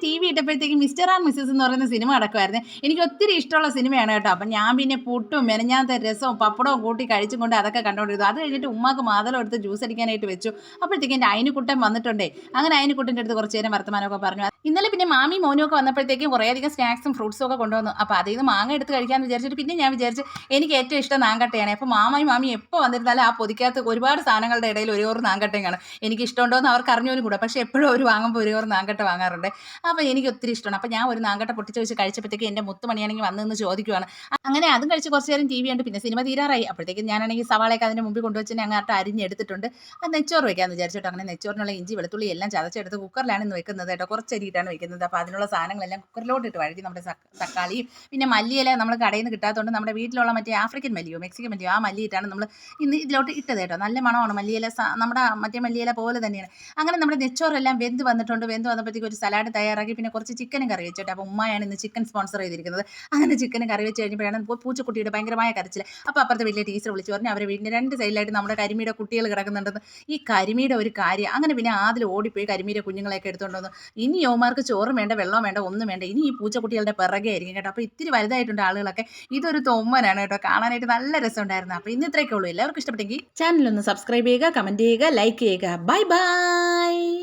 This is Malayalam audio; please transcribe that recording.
ടി വി ഇട്ടപ്പോഴത്തേക്ക് മിസ്റ്റർ ആൻഡ് മിസ്സസ് എന്ന് പറയുന്ന സിനിമ നടക്കുമായിരുന്നു. എനിക്ക് ഒത്തിരി ഇഷ്ടമുള്ള സിനിമയാണ് കേട്ടോ. അപ്പം ഞാൻ പിന്നെ പുട്ടും മെനഞ്ഞാത്ത രസവും പപ്പടവും കൂട്ടി കഴിച്ചും കൊണ്ട് അതൊക്കെ കണ്ടുകൊണ്ടിരുന്നു. അത് കഴിഞ്ഞിട്ട് ഉമ്മാക്ക് മാതളം എടുത്ത് ജ്യൂസ് അടിക്കാനായിട്ട് വെച്ചു. അപ്പോഴത്തേക്കും എൻ്റെ അയിനുക്കുട്ടൻ വന്നിട്ടുണ്ടേ. അങ്ങനെ അയിനുക്കുട്ടൻ്റെ അടുത്ത് കുറച്ച് നേരം വർത്തമാനമൊക്കെ പറഞ്ഞു. ഇന്നലെ പിന്നെ മാമി മോനും ഒക്കെ വന്നപ്പോഴത്തേക്കും കുറേയധികം സ്നാക്സും ഫ്രൂട്ട്സും ഒക്കെ കൊണ്ടുവന്നു. അപ്പോൾ അതിൽ നിന്ന് മാങ്ങ എടുത്ത് കഴിക്കാമെന്ന് വിചാരിച്ചിട്ട് പിന്നെ ഞാൻ വിചാരിച്ചു എനിക്ക് ഏറ്റവും ഇഷ്ടം നാങ്കട്ടയാണ്. അപ്പോൾ മാമയും മാമി എപ്പോൾ വന്നിരുന്നാലും ആ പൊതിക്കകത്ത് ഒരുപാട് സാധനങ്ങളുടെ ഇടയിൽ ഒരു നാങ്കട്ടയും കാണും. എനിക്ക് ഇഷ്ടമുണ്ടോയെന്ന് അവർക്ക് അറിഞ്ഞവരും കൂടെ. പക്ഷേ എപ്പോഴും അവർ വാങ്ങുമ്പോൾ ഒരു നാങ്കട്ട വാങ്ങാറുണ്ട്. അപ്പോൾ എനിക്ക് ഒത്തിരി ഇഷ്ടമാണ്. അപ്പോൾ ഞാൻ ഒരു നാങ്കട്ട പൊട്ടിച്ച് വെച്ച് കഴിച്ചപ്പോഴത്തേക്ക് എൻ്റെ മുത്തുമണിയാണെങ്കിൽ വന്ന് ചോദിക്കുവാണ്. അങ്ങനെ അതും കഴിച്ച് കുറച്ച് നേരം ടി വി ഉണ്ട്. പിന്നെ സിനിമ തീരാറായി. അപ്പോഴത്തേക്കും ഞാനാണെങ്കിൽ സവാളയൊക്കെ അതിൻ്റെ മുമ്പിൽ കൊണ്ടുവച്ച് അങ്ങോട്ട് അരിഞ്ഞെടുത്തിട്ടുണ്ട്. അത് നെച്ചോറ് വെക്കാമെന്ന് വിചാരിച്ചിട്ട് അങ്ങനെ നെച്ചോറിനുള്ള ഇഞ്ചി വെളുത്തുള്ളി എല്ലാം ചതച്ചെടുത്ത് കുക്കറിലാണ് ഇന്ന് വെക്കുന്നത് കേട്ടോ. കുറച്ചരിയിട്ടാണ് വെക്കുന്നത്. അപ്പോൾ അതിനുള്ള സാധനങ്ങളെല്ലാം കുക്കറിലോട്ട് ഇട്ട് വഴറ്റി നമ്മുടെ തക്കാളിയും പിന്നെ മല്ലിയില നമ്മൾ കടയിൽ നിന്ന് കിട്ടാത്തതുകൊണ്ട് നമ്മുടെ വീട്ടിലുള്ള മറ്റേ ആഫ്രിക്കൻ മല്ലിയോ മെക്സിക്കൻ മല്ലിയോ ആ മല്ലിയിട്ടാണ് നമ്മൾ ഇന്ന് ഇതിലോട്ട് ഇട്ടത് കേട്ടോ. നല്ല മണമാണ് മല്ലിയില. നമ്മുടെ മറ്റേ മല്ലിയില പോലെ തന്നെയാണ്. അങ്ങനെ നമ്മുടെ നെച്ചോറെല്ലാം വെന്ത് വന്നിട്ടുണ്ട്. വെന്ത് വന്നപ്പോഴത്തേക്ക് ഒരു സലാഡ് തയ്യാറാക്കി പിന്നെ കുറച്ച് ചിക്കനും കറി വെച്ചിട്ട്. അപ്പോൾ ഉമ്മയാണ് ഇന്ന് ചിക്കൻ സ്പോൺസർ ചെയ്തിരിക്കുന്നത്. അങ്ങനെ ചിക്കനും കറി വെച്ച് കഴിഞ്ഞപ്പോഴാണ് പൂച്ചക്കുട്ടിയുടെ ഭയങ്കരമായ കരച്ചിൽ. അപ്പോൾ അപ്പുറത്തെ വലിയ ടീച്ചർ വിളിച്ച് പറഞ്ഞു അവരെ വീടിൻ്റെ 2 സൈഡിലായിട്ട് നമ്മുടെ കരിമീയുടെ കുട്ടികൾ കിടക്കുന്നുണ്ടെന്ന്. ഈ കരിമീയുടെ ഒരു കാര്യം. അങ്ങനെ പിന്നെ അതിൽ ഓടിപ്പോയി കരിമീയുടെ കുഞ്ഞുങ്ങളെയൊക്കെ എടുത്തുകൊണ്ട് വന്നു. ഇനി യോമാർക്ക് ചോറും വേണ്ട വെള്ളവും വേണ്ട ഒന്നും വേണ്ട. ഇനി ഈ പൂച്ചക്കുട്ടികളുടെ പിറകെ ആയിരിക്കും കേട്ടോ. അപ്പോൾ ഇത്തിരി വലുതായിട്ടുണ്ട് ആളുകളൊക്കെ. ഇതൊരു തൊമ്മനാണ് കേട്ടോ. കാണാനായിട്ട് നല്ല രസമുണ്ടായിരുന്നു. അപ്പോൾ ഇന്ന് ഇത്രയൊക്കെ ഉള്ളൂ. എല്ലാവർക്കും ഇഷ്ടപ്പെട്ടെങ്കിൽ ചാനലൊന്ന് സബ്സ്ക്രൈബ് ചെയ്യുക, കമൻറ്റ് ചെയ്യുക, ലൈക്ക് ചെയ്യുക. Bye bye.